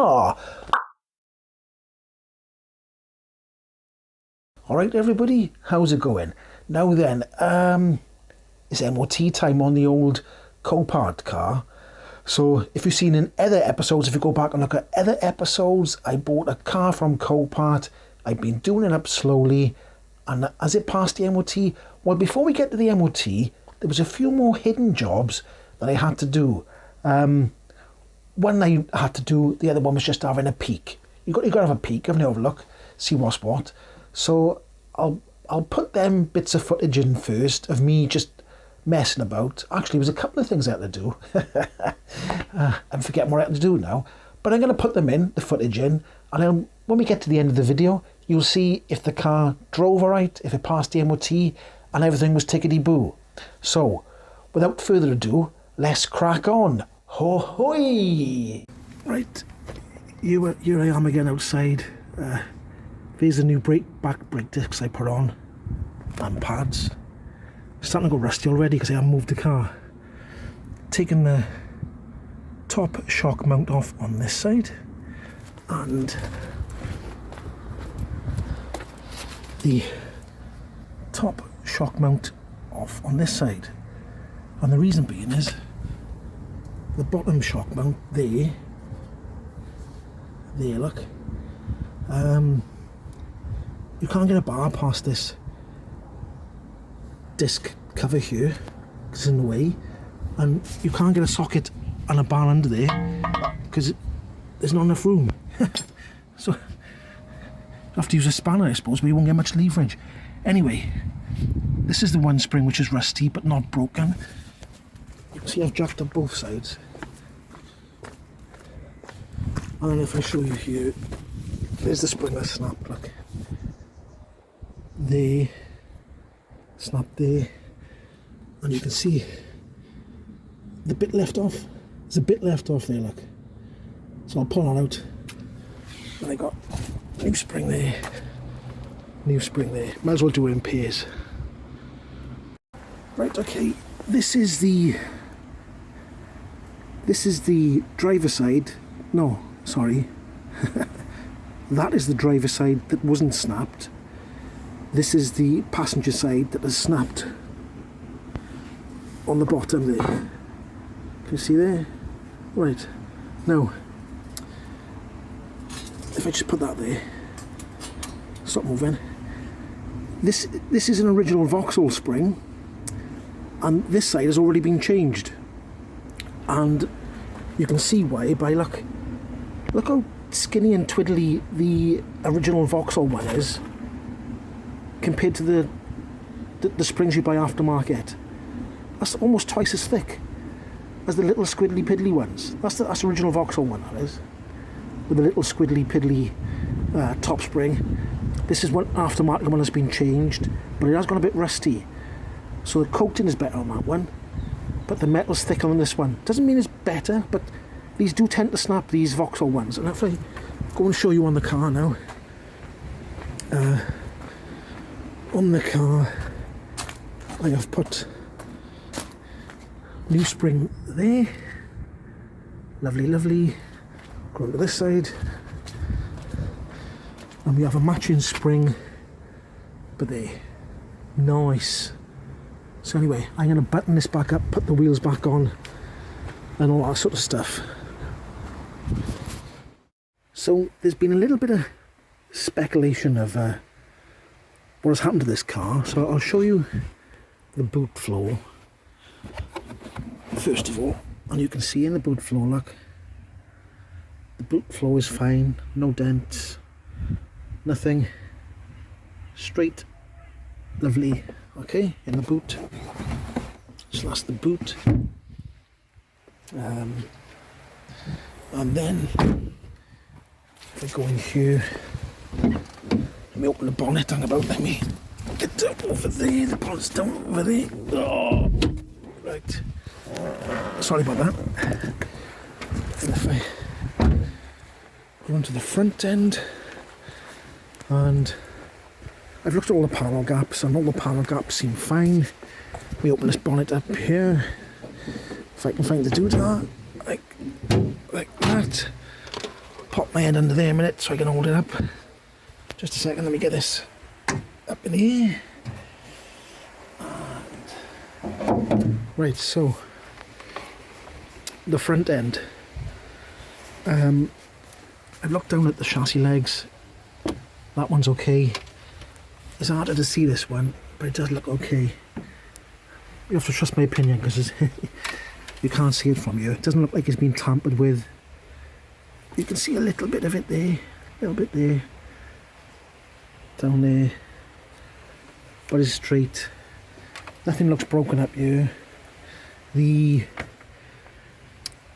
car. Alright everybody, how's it going? Now then, it's MOT time on the old Copart car. So if you've seen in other episodes, if you go back and look at other episodes, I bought a car from Copart. I've been doing it up slowly, and as it passed the MOT, well, before we get to the MOT, there was a few more hidden jobs that I had to do. One I had to do, the other one was just having a peek. You got to have a peek, have an overlook, see what's what. So I'll put them bits of footage in first of me just messing about. Actually, there was a couple of things I had to do. I'm forgetting what I had to do now. But I'm going to put them in, the footage in, and then when we get to the end of the video, you'll see if the car drove all right, if it passed the MOT, and everything was tickety-boo. So, without further ado, let's crack on. Ho-hoy! Right, here I am again outside. There's the new back brake discs I put on, and pads. Starting to go rusty already because I haven't moved the car. Taking the top shock mount off on this side, and the top shock mount off on this side. And the reason being is the bottom shock mount there look, you can't get a bar past this disc cover here because it's in the way, and you can't get a socket and a bar under there because there's not enough room. So you have to use a spanner, I suppose, but you won't get much leverage. Anyway, this is the one spring which is rusty but not broken. You can see I've jacked up both sides. And then if I show you here, there's the spring that snapped, look. There, snapped there, and you can see the bit left off. There's a bit left off there, look. So I'll pull that out. And I got new spring there, new spring there. Might as well do it in pairs. Right, okay, this is the driver side. No, sorry. That is the driver side that wasn't snapped. This is the passenger side that has snapped on the bottom there. Can you see there? Right, now if I just put that there, stop moving. This is an original Vauxhall spring, and this side has already been changed, and you can see why by look how skinny and twiddly the original Vauxhall one is compared to the springs you buy aftermarket. That's almost twice as thick as the little squiddly piddly ones. That's the original Vauxhall one, that is, with the little squiddly piddly top spring. This is one aftermarket one that's been changed, but it has gone a bit rusty. So the coating is better on that one, but the metal's thicker on this one. Doesn't mean it's better, but these do tend to snap, these Vauxhall ones. And if I go and show you on the car now, on the car I have put new spring there, lovely. Go on to this side, and we have a matching spring, but there, nice. So anyway, I'm going to button this back up, put the wheels back on, and all that sort of stuff. So there's been a little bit of speculation of what has happened to this car. So I'll show you the boot floor first of all, and you can see in the boot floor, look, the boot floor is fine, no dents, nothing, straight, lovely. Okay, in the boot. So that's the boot. And then if I go in here, let me open the bonnet. Hang about, let me get down over there. The bonnet's down over there. Oh, right. Sorry about that. And if I go onto the front end, and I've looked at all the panel gaps, and all the panel gaps seem fine. We open this bonnet up here. If I can find the doodah, like that. pop my head under there a minute so I can hold it up. Just a second, let me get this up in here. And right, so the front end. I've looked down at the chassis legs. That one's okay. It's harder to see this one, but it does look okay. You have to trust my opinion because you can't see it from here. It doesn't look like it's been tampered with. You can see a little bit of it there, a little bit there, down there, but it's straight. Nothing looks broken up here. The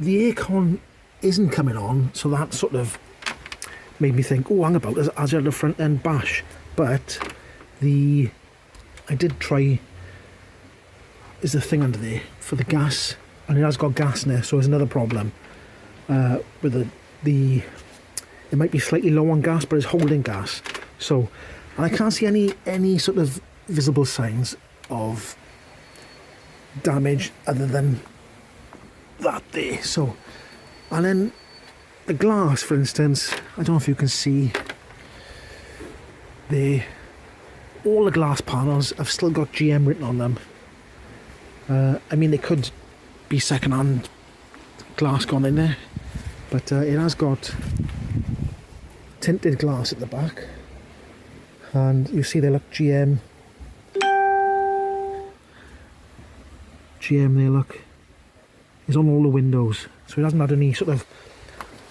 aircon isn't coming on, so that sort of made me think, oh, hang about, as I had a front end bash. But I did try, is the thing under there for the gas, and it has got gas in there, so there's another problem with it might be slightly low on gas, but it's holding gas. So, and I can't see any sort of visible signs of damage other than that there. So, and then the glass, for instance, I don't know if you can see there, all the glass panels have still got GM written on them. I mean, they could be second-hand glass gone in there, but it has got tinted glass at the back, and you see they look GM there, look. It's on all the windows, so it hasn't had any sort of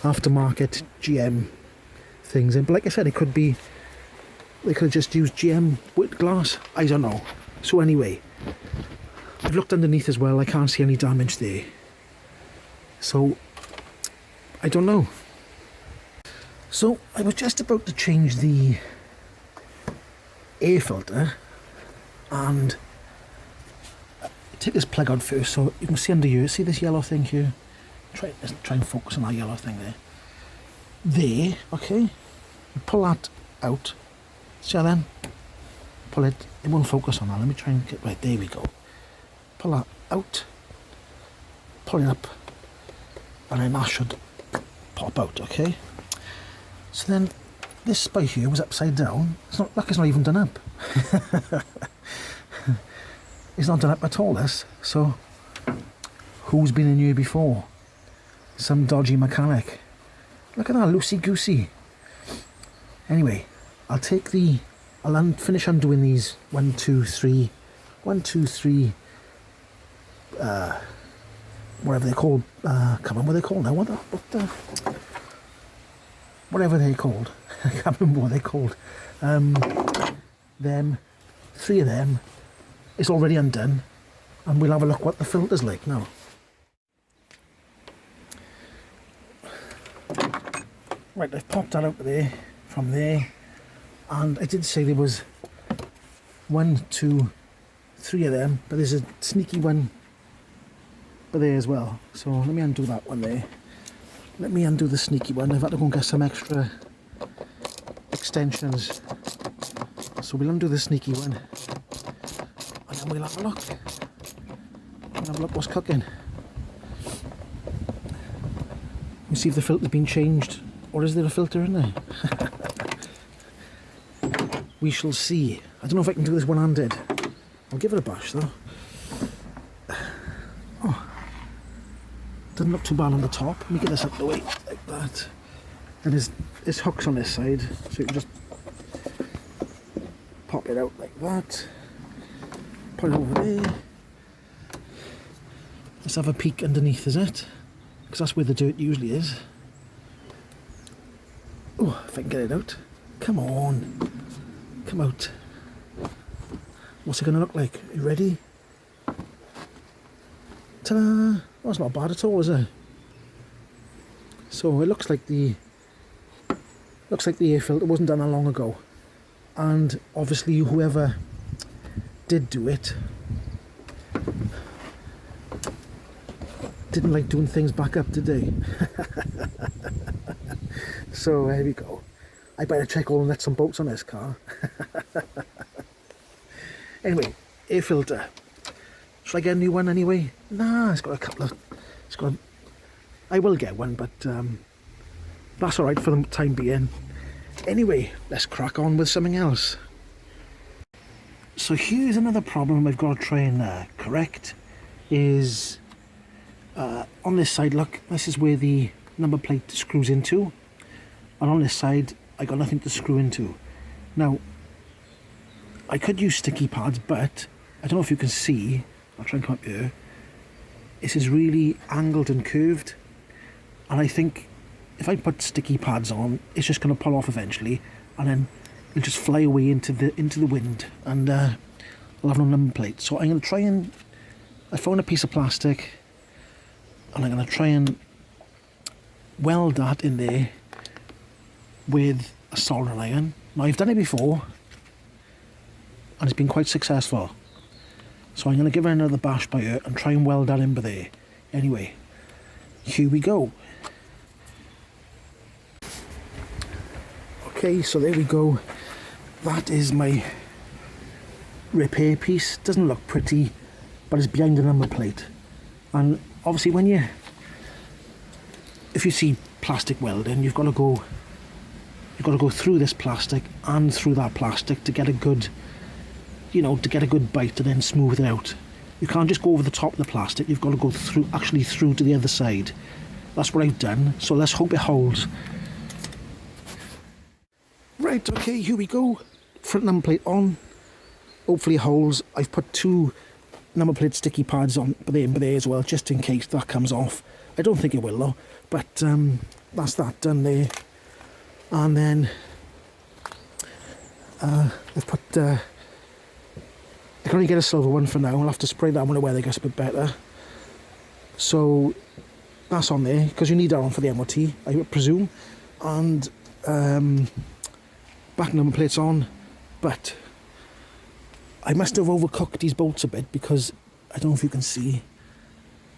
aftermarket GM things in. But like I said, it could be, they could have just used GM with glass, I don't know. So anyway, I've looked underneath as well, I can't see any damage there. So, I don't know. So, I was just about to change the air filter, and take this plug out first so you can see under here, see this yellow thing here? Let's try and focus on that yellow thing there. There, okay? You pull that out. See how then? Pull it, it won't focus on that. Let me try and get, right, there we go. Pull that out, pull it up, and then that should pop out, okay? So then, this spike here was upside down. It's not, look, it's not even done up. It's not done up at all, this. So, who's been in here before? Some dodgy mechanic. Look at that, loosey-goosey. Anyway, I'll finish undoing these 1, 2, 3, whatever they're called, can't remember what they're called now, whatever they're called, I can't remember what they're called, three of them, it's already undone, and we'll have a look what the filter's like now. Right, I've popped that out of there, from there, and I did say there was 1, 2, 3 of them, but there's a sneaky one there as well. So let me undo that one there. Let me undo the sneaky one. I've had to go and get some extra extensions. So we'll undo the sneaky one, and then we'll have a look. And have a look what's cooking. We'll see if the filter's been changed, or is there a filter in there? We shall see. I don't know if I can do this one-handed. I'll give it a bash though. Oh, doesn't look too bad on the top. Let me get this up the way like that. And there's hooks on this side, so you can just pop it out like that. Put it over there. Let's have a peek underneath, is it? Because that's where the dirt usually is. Oh, if I can get it out. Come on. Come out. What's it going to look like? Are you ready? Ta-da! Oh, it's not bad at all, is it? So it looks like the air filter wasn't done that long ago, and obviously whoever did do it didn't like doing things back up, did they? So here we go. I better check all the nuts and bolts on this car. Anyway, air filter. Should I get a new one anyway? Nah, it's got a couple of... I will get one, but that's alright for the time being. Anyway, let's crack on with something else. So here's another problem I've got to try and correct, is on this side, look, this is where the number plate screws into, and on this side I got nothing to screw into. Now, I could use sticky pads, but I don't know if you can see, I'll try and come up here, this is really angled and curved, and I think if I put sticky pads on, it's just going to pull off eventually, and then it'll just fly away into the wind, and I'll have no number plate. So I'm going to try and, I found a piece of plastic, and I'm going to try and weld that in there with a soldering iron. Now, I've done it before, and it's been quite successful. So I'm going to give it another bash by it and try and weld that in by there. Anyway, here we go. Okay, so there we go. That is my repair piece. Doesn't look pretty, but it's behind the number plate. And obviously if you see plastic welding, you've got to go through this plastic and through that plastic to get a good, to get a good bite and then smooth it out. You can't just go over the top of the plastic, you've got to go through to the other side. That's what I've done, so let's hope it holds. Right, okay, here we go. Front number plate on. Hopefully it holds. I've put 2 number plate sticky pads on there as well, just in case that comes off. I don't think it will though, but that's that done there. And then I've put, I can only get a silver one for now. I'll have to spray that one away, I guess, a bit better. So that's on there, because you need that on for the MOT, I would presume. And back number plates on, but I must have overcooked these bolts a bit, because I don't know if you can see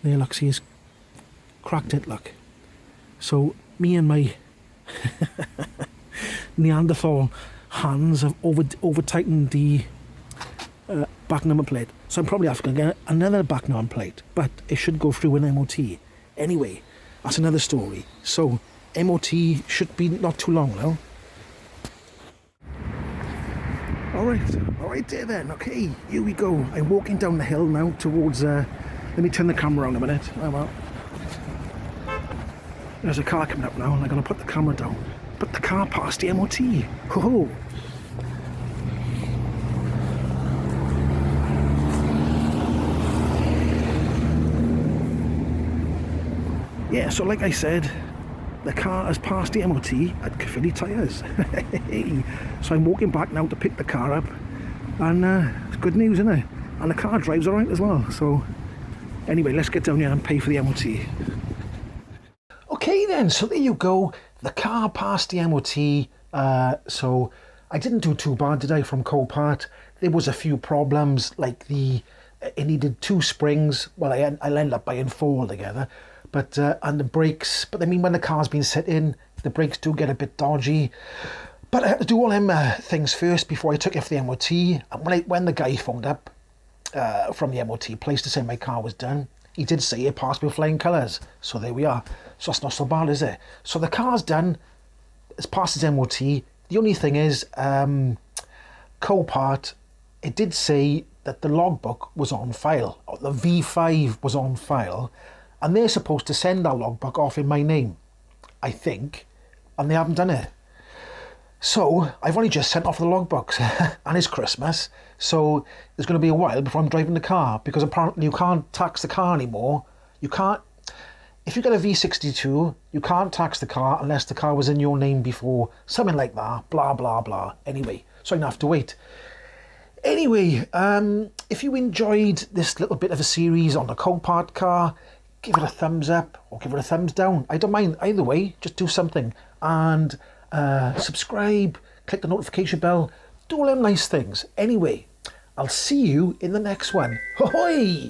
there, look, see, it's cracked it, look. So me and my Neanderthal hands have over tightened the back number plate, so I'm probably have to get another back number plate, but it should go through an MOT. Anyway, that's another story. So MOT should be not too long now. Alright there then, okay, here we go. I'm walking down the hill now towards, let me turn the camera around a minute. Oh, well. There's a car coming up now, and I'm going to put the camera down. Put the car past the MOT. Ho-ho! Yeah, so like I said, the car has passed the MOT at Caerphilly Tyres. So I'm walking back now to pick the car up, and it's good news, isn't it? And the car drives alright as well. So anyway, let's get down here and pay for the MOT. Okay then, so there you go. The car passed the MOT. So I didn't do too bad today from Copart. There was a few problems, like it needed 2 springs. Well, I'll end up buying 4 altogether. But and the brakes, but I mean, when the car's been sitting, the brakes do get a bit dodgy. But I had to do all them things first before I took it for the MOT. And when the guy phoned up from the MOT place to say my car was done, he did say it passed with flying colours. So there we are. So that's not so bad, is it? So the car's done. It's passed its MOT. The only thing is, Copart, it did say that the logbook was on file, or the V5 was on file, and they're supposed to send that logbook off in my name, I think, and they haven't done it. So I've only just sent off the logbooks, and it's Christmas, so there's going to be a while before I'm driving the car, because apparently you can't tax the car anymore. You can't, if you get a V62, you can't tax the car unless the car was in your name before, something like that, blah, blah, blah. Anyway, so I'm going to have to wait. Anyway, if you enjoyed this little bit of a series on the Copart car, give it a thumbs up or give it a thumbs down. I don't mind either way, just do something. And subscribe, click the notification bell, do all them nice things. Anyway, I'll see you in the next one. Ho-hoy!